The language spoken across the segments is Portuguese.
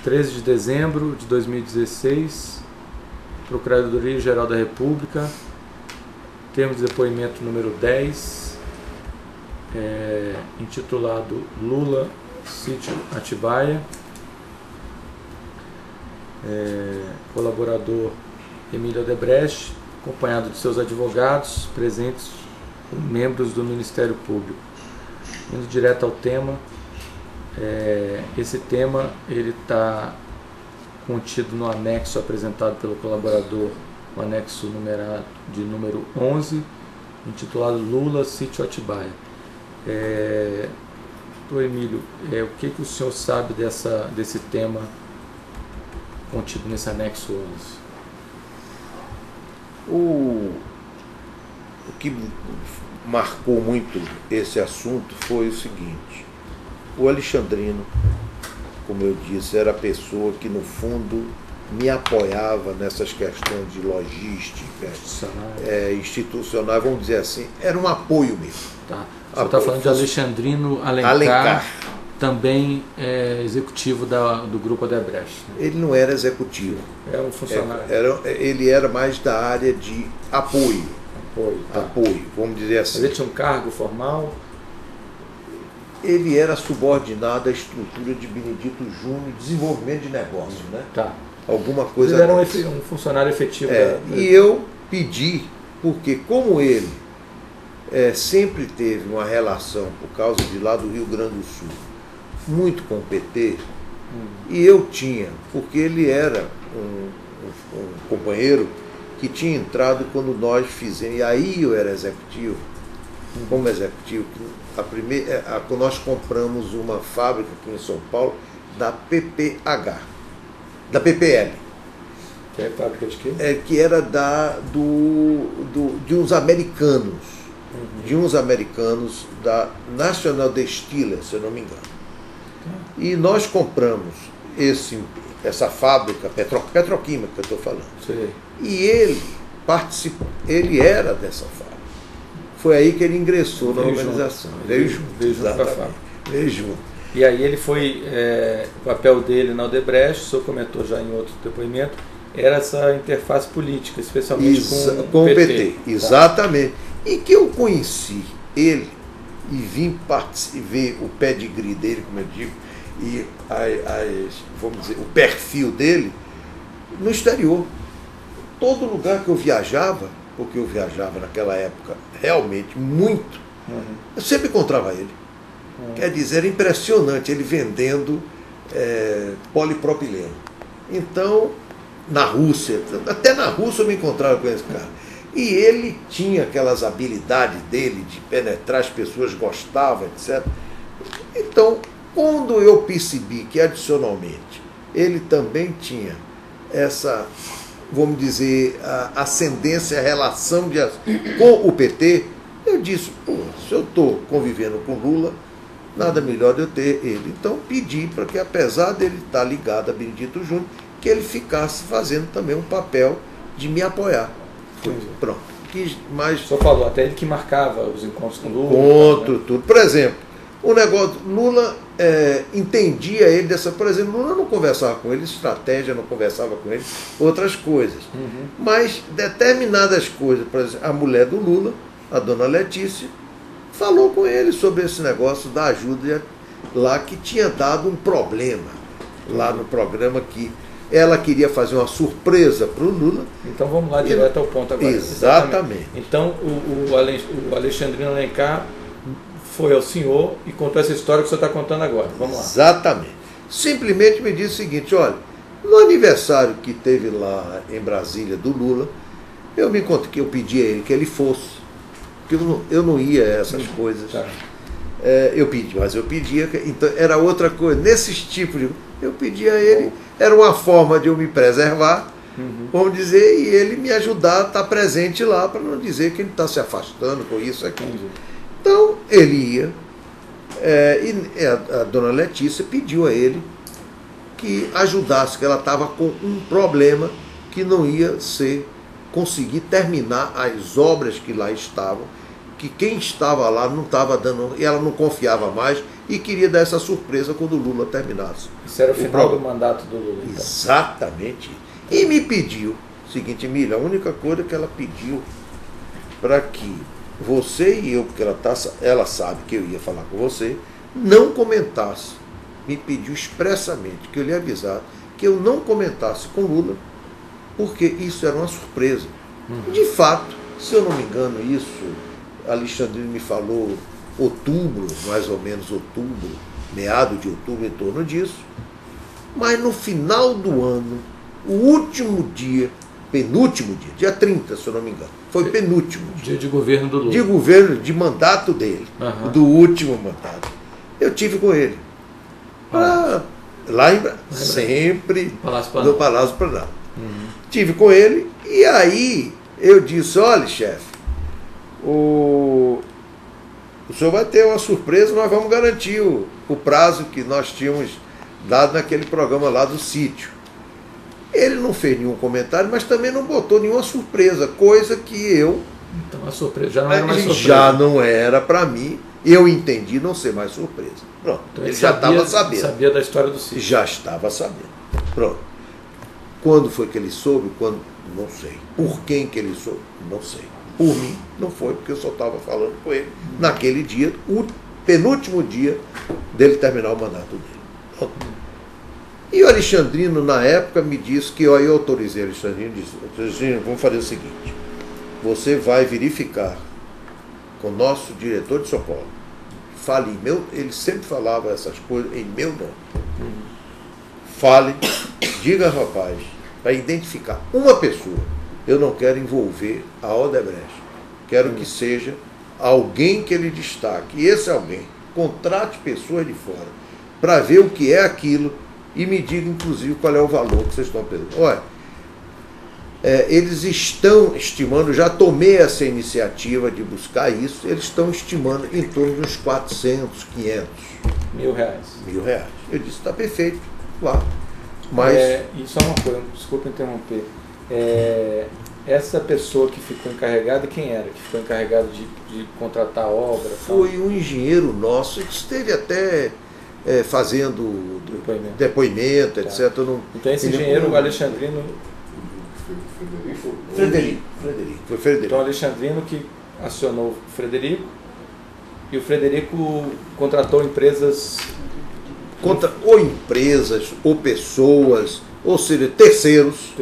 13 de dezembro de 2016, Procuradoria-Geral da República, termo de depoimento número 10, intitulado Lula, Sítio Atibaia, colaborador Emílio Odebrecht, acompanhado de seus advogados, presentes membros do Ministério Público. Indo direto ao tema, esse tema ele está contido no anexo apresentado pelo colaborador, o anexo numerado de número 11, intitulado Lula, Sítio Atibaia. Doutor Emílio, o que o senhor sabe desse tema contido nesse anexo 11? O que marcou muito esse assunto foi o seguinte: o Alexandrino, como eu disse, era a pessoa que no fundo me apoiava nessas questões de logística, institucional, vamos dizer assim, era um apoio mesmo. Tá. Você está falando de Alexandrino Alencar, também executivo do Grupo Odebrecht. Né? Ele não era executivo. Era um funcionário. Ele era mais da área de apoio. Apoio, vamos dizer assim. Mas ele tinha um cargo formal? Ele era subordinado à estrutura de Benedito Júnior, desenvolvimento de negócio, né? Tá. Alguma coisa. Ele era um funcionário efetivo. E eu pedi, porque como ele sempre teve uma relação, por causa de lá do Rio Grande do Sul, muito com o PT, e eu tinha, porque ele era um companheiro que tinha entrado quando nós fizemos, e aí eu era executivo, como executivo, nós compramos uma fábrica aqui em São Paulo da PPH, da PPL. Que é fábrica de quê? Que era de uns americanos, da National Distiller, se eu não me engano. E nós compramos essa fábrica petroquímica que eu estou falando. Sim. E ele participou, ele era dessa fábrica. Foi aí que ele ingressou na organização. Veio junto para a fábrica. Veio junto. E aí ele foi, o papel dele na Odebrecht, o senhor comentou já em outro depoimento, era essa interface política, especialmente com o PT. Exatamente. E que eu conheci ele e vim ver o pedigree dele, como eu digo, e vamos dizer, o perfil dele no exterior. Todo lugar que eu viajava, porque eu viajava naquela época realmente muito, eu sempre encontrava ele. Quer dizer, era impressionante ele vendendo polipropileno. Então, na Rússia, até na Rússia eu me encontrava com esse cara. E ele tinha aquelas habilidades dele de penetrar, as pessoas gostavam, etc. Então, quando eu percebi que, adicionalmente, ele também tinha essa, vamos dizer, a ascendência, a relação com o PT, eu disse, se eu estou convivendo com Lula, nada melhor de eu ter ele. Então, pedi para que, apesar dele estar ligado a Benedito Júnior, que ele ficasse fazendo também um papel de me apoiar. Pronto. O senhor falou até ele que marcava os encontros com Lula. Tudo. Por exemplo, o negócio, Lula entendia ele dessa. Por exemplo, Lula não conversava com ele, estratégia, não conversava com ele, outras coisas. Mas determinadas coisas, por exemplo, a mulher do Lula, a dona Letícia, falou com ele sobre esse negócio da ajuda lá, que tinha dado um problema lá no programa, que ela queria fazer uma surpresa para o Lula. Então vamos lá direto ao ponto agora. Exatamente. Então o Alexandrino Alencar foi ao senhor e contou essa história que o senhor está contando agora. Vamos lá. Exatamente. Simplesmente me disse o seguinte: olha, no aniversário que teve lá em Brasília do Lula, eu me encontrei, que eu pedi a ele que ele fosse, porque eu não ia a essas coisas. Tá. Eu pedi, mas eu pedia, então era outra coisa. Nesses tipos de. Eu pedi a ele, era uma forma de eu me preservar, vamos dizer, e ele me ajudar a estar presente lá, para não dizer que ele está se afastando com isso aqui. Então, ele ia, e a dona Letícia pediu a ele que ajudasse, que ela estava com um problema que não ia conseguir terminar as obras que lá estavam, que quem estava lá não estava dando, e ela não confiava mais, e queria dar essa surpresa quando o Lula terminasse. Isso era o final do mandato do Lula, então. Exatamente. E me pediu o seguinte: Emília, a única coisa que ela pediu para que você e eu, porque ela sabe que eu ia falar com você, não comentasse. Me pediu expressamente que eu lhe avisasse que eu não comentasse com Lula, porque isso era uma surpresa. De fato, se eu não me engano, isso, Alexandrino me falou outubro, mais ou menos outubro, meado de outubro, em torno disso. Mas no final do ano, o último dia, penúltimo dia 30, se eu não me engano, foi penúltimo dia de governo do Lula. De governo, de mandato dele, do último mandato. Eu tive com ele. Lá em sempre no Palácio Planalto. Tive com ele e aí eu disse: olha, chefe, o senhor vai ter uma surpresa, nós vamos garantir o prazo que nós tínhamos dado naquele programa lá do sítio. Ele não fez nenhum comentário, mas também não botou nenhuma surpresa, coisa que eu... Então a surpresa já não era mais surpresa. Já não era para mim, eu entendi não ser mais surpresa. Pronto, então ele já estava sabendo. Sabia da história do sítio. Já estava sabendo. Pronto. Quando foi que ele soube? Quando? Não sei. Por quem que ele soube? Não sei. Por mim, não foi, porque eu só estava falando com ele naquele dia, o penúltimo dia dele terminar o mandato dele. Pronto. E o Alexandrino, na época, me disse que eu autorizei o Alexandrino e disse: Alexandrino, vamos fazer o seguinte, você vai verificar com o nosso diretor de Socorro, fale em meu, ele sempre falava essas coisas em meu nome. Fale, diga ao rapaz, para identificar uma pessoa. Eu não quero envolver a Odebrecht. Quero que seja alguém que ele destaque. E esse alguém contrate pessoas de fora para ver o que é aquilo e me diga, inclusive, qual é o valor que vocês estão pedindo. Olha, eles estão estimando, já tomei essa iniciativa de buscar isso, eles estão estimando em torno de uns 400, 500 mil reais. R$1.000. Eu disse: está perfeito, claro. Mas... e só uma coisa, desculpa interromper. Essa pessoa que ficou encarregada, quem era? Que ficou encarregado de contratar a obra? Foi um engenheiro nosso que esteve até fazendo depoimento, etc. Então esse engenheiro, o Alexandrino... Frederico. Foi Frederico. Então o Alexandrino que acionou o Frederico, e o Frederico contratou empresas... Ou empresas, ou pessoas, ou seja, terceiros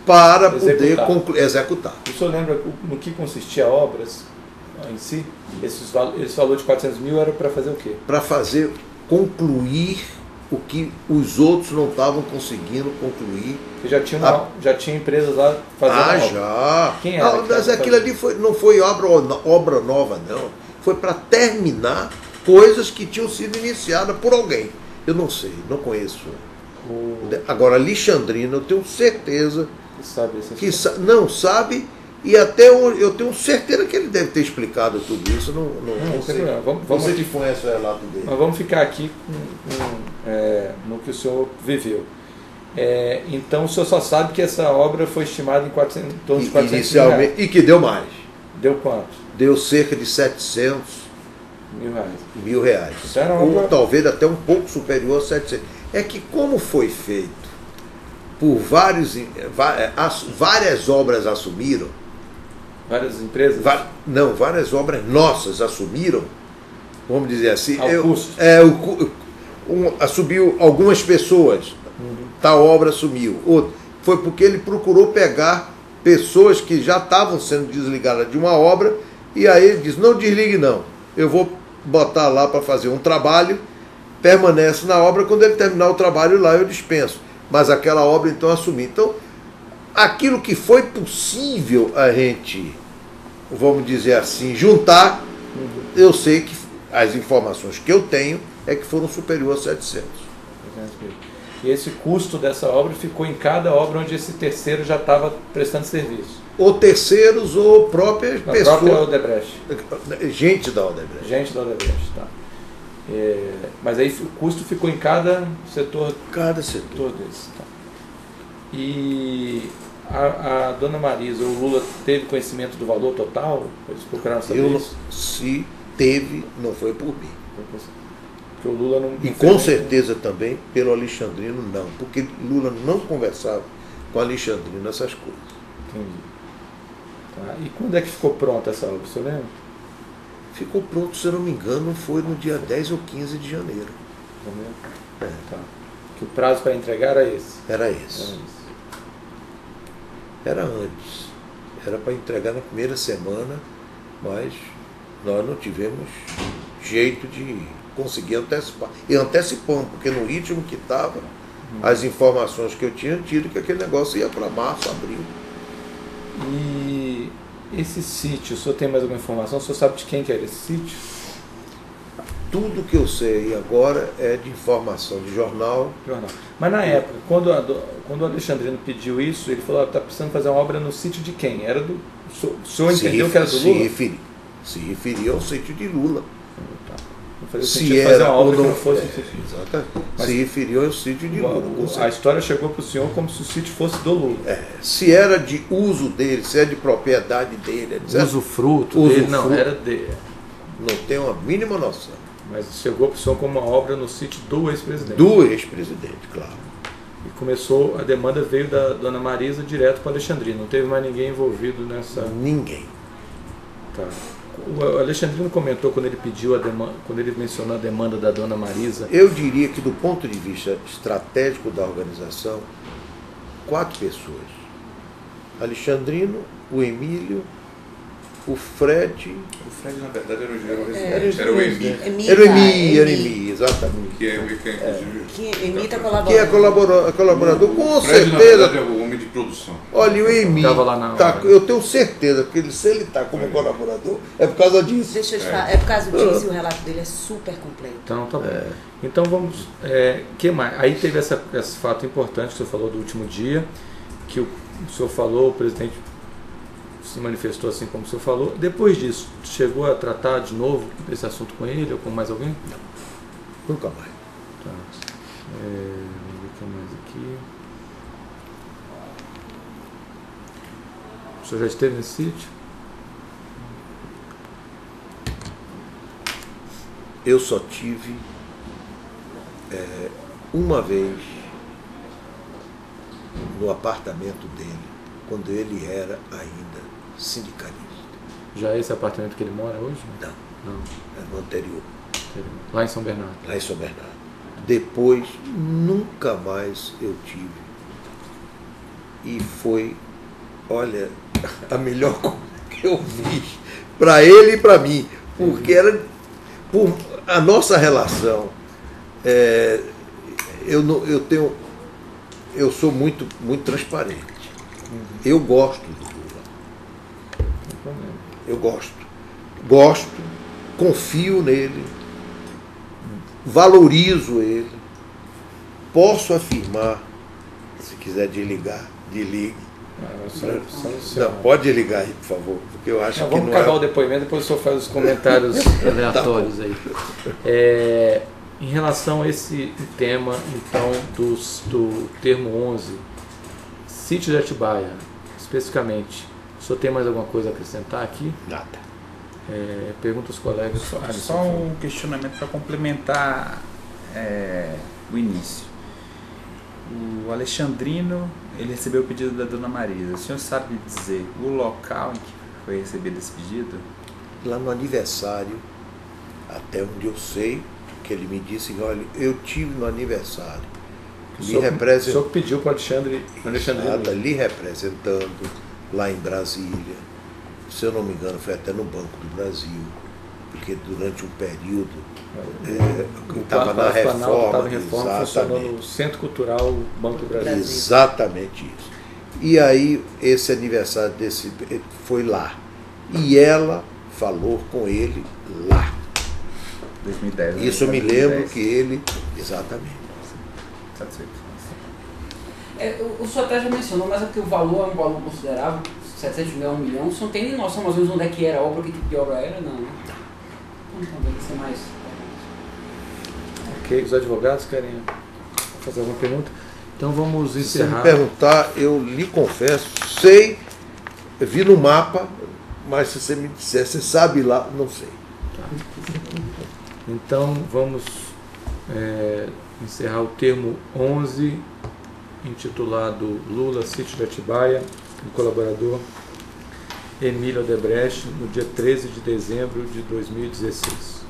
para poder executar. O senhor lembra no que consistia a obra em si? Esse valor de 400 mil era para fazer o quê? Para concluir o que os outros não estavam conseguindo concluir. Você já tinha empresas lá fazendo obra? Já. Quem era? Mas aquilo ali não foi obra nova, não. Foi para terminar coisas que tinham sido iniciadas por alguém. Eu não sei, não conheço. Agora, Alexandrino, eu tenho certeza que sabe, e até eu tenho certeza que ele deve ter explicado tudo isso. Não sei. Você que conhece o relato dele. Mas vamos ficar aqui no que o senhor viveu. Então o senhor só sabe que essa obra foi estimada em torno de 400 inicialmente, mil. E que deu mais. Deu quanto? Deu cerca de 700 mil reais. Ou talvez até um pouco superior a 700. É que como foi feito por várias obras assumiram. Várias empresas? Várias obras nossas assumiram, vamos dizer assim. Assumiu algumas pessoas, tal obra assumiu. Foi porque ele procurou pegar pessoas que já estavam sendo desligadas de uma obra, e aí ele disse: não desligue não, eu vou botar lá para fazer um trabalho, permanece na obra, quando ele terminar o trabalho lá eu dispenso. Mas aquela obra então assumi. Então, aquilo que foi possível a gente, vamos dizer assim, juntar, eu sei que as informações que eu tenho é que foram superior a 700. E esse custo dessa obra ficou em cada obra onde esse terceiro já estava prestando serviço? Ou terceiros ou próprias pessoas. A própria Odebrecht. Gente da Odebrecht. Gente da Odebrecht, tá. Mas aí o custo ficou em cada setor. Cada setor desse. Tá. E a dona Marisa, o Lula teve conhecimento do valor total? Eles procuraram saber isso? Se teve, não foi por mim. Porque o Lula não... E com certeza também pelo Alexandrino não, porque Lula não conversava com Alexandrino nessas coisas. Entendi. Tá. E quando é que ficou pronta essa obra, você lembra? Ficou pronto, se eu não me engano, foi no dia 10 ou 15 de janeiro. Tá. Que o prazo para entregar era esse? Era esse. Era antes. Era para entregar na primeira semana, mas nós não tivemos jeito de conseguir antecipar. E antecipamos, porque no ritmo que estava, as informações que eu tinha tido que aquele negócio ia para março, abril. E esse sítio, o senhor tem mais alguma informação? O senhor sabe de quem que era esse sítio? Tudo que eu sei agora é de informação de jornal. Mas na época, quando o Alexandrino pediu isso, ele falou: está precisando fazer uma obra no sítio de quem? Era do... O senhor entendeu que era do Lula? Se referia ao sítio de Lula. Se era fazer uma obra que não fosse exatamente. Se referiu ao sítio de Lula. A história chegou para o senhor como se o sítio fosse do Lula. Se era de uso dele, se é de propriedade dele, etc. Usufruto dele, não, era dele. Não tenho a mínima noção. Mas chegou para o senhor como uma obra no sítio do ex-presidente. Do ex-presidente, claro. E começou, a demanda veio da dona Marisa direto para o Alexandrino. Não teve mais ninguém envolvido nessa... Ninguém. Tá. O Alexandrino comentou quando ele pediu a demanda, quando ele mencionou a demanda da dona Marisa. Eu diria que do ponto de vista estratégico da organização, 4 pessoas. Alexandrino, o Emílio, o Fred... O Fred, na verdade, era o Emi. Era o Emi, exatamente. Que Emita que é colaborador, com Fred, certeza. na verdade, é o homem de produção. Olha, o Emi, tá, eu tenho certeza que se ele está como colaborador, é por causa disso. Deixa eu te falar, é por causa disso e o relato dele é super completo. Então, tá bom. Então vamos... que mais? Aí teve esse fato importante que o senhor falou do último dia, que o senhor falou, o presidente se manifestou assim como o senhor falou. Depois disso, chegou a tratar de novo esse assunto com ele ou com mais alguém? Não. Nunca mais. Tá. Vamos ver o que mais aqui. O senhor já esteve nesse sítio? Eu só tive uma vez no apartamento dele, quando ele era ainda sindicalista. Já é esse apartamento que ele mora hoje? Não. Não. Era no anterior. Lá em São Bernardo. Lá em São Bernardo. Depois, nunca mais eu tive. E foi, olha, a melhor coisa que eu fiz para ele e para mim. Porque era a nossa relação. Eu sou muito, muito transparente. Eu gosto do Lula. Eu gosto, confio nele, valorizo ele, posso afirmar, se quiser desligar, desligue. Não, pode ligar aí, por favor, porque eu acho que vamos não acabar o depoimento, depois o senhor faz os comentários aleatórios aí. Em relação a esse tema, então, do termo 11, sítio de Atibaia, especificamente, o senhor tem mais alguma coisa a acrescentar aqui? Nada. Pergunta aos colegas. Só um questionamento para complementar o início. O Alexandrino, ele recebeu o pedido da dona Marisa. O senhor sabe dizer o local em que foi recebido esse pedido? Lá no aniversário, até onde eu sei, que ele me disse, olha, eu tive no aniversário. O senhor pediu para o Alexandre lhe representando lá em Brasília. Se eu não me engano, foi até no Banco do Brasil, porque durante um período estava na reforma, funcionou no Centro Cultural Banco do Brasil. Exatamente isso. E aí esse aniversário foi lá. E ela falou com ele lá. 2010. Isso eu me lembro que ele... Exatamente. Satisfeito. O senhor até já mencionou, mas é porque o valor é um valor considerável, 700 mil a 1 milhão. O senhor tem noção mais ou menos onde é que era a obra, que tipo de obra era? Não, né? Então tem que ser mais... Ok, os advogados querem fazer alguma pergunta? Então vamos encerrar. Se você me perguntar, eu lhe confesso, vi no mapa, mas se você me disser, você sabe lá, não sei. Tá. Então vamos encerrar o termo 11, intitulado Lula, Sítio de Atibaia, do colaborador Emílio Odebrecht, no dia 13 de dezembro de 2016.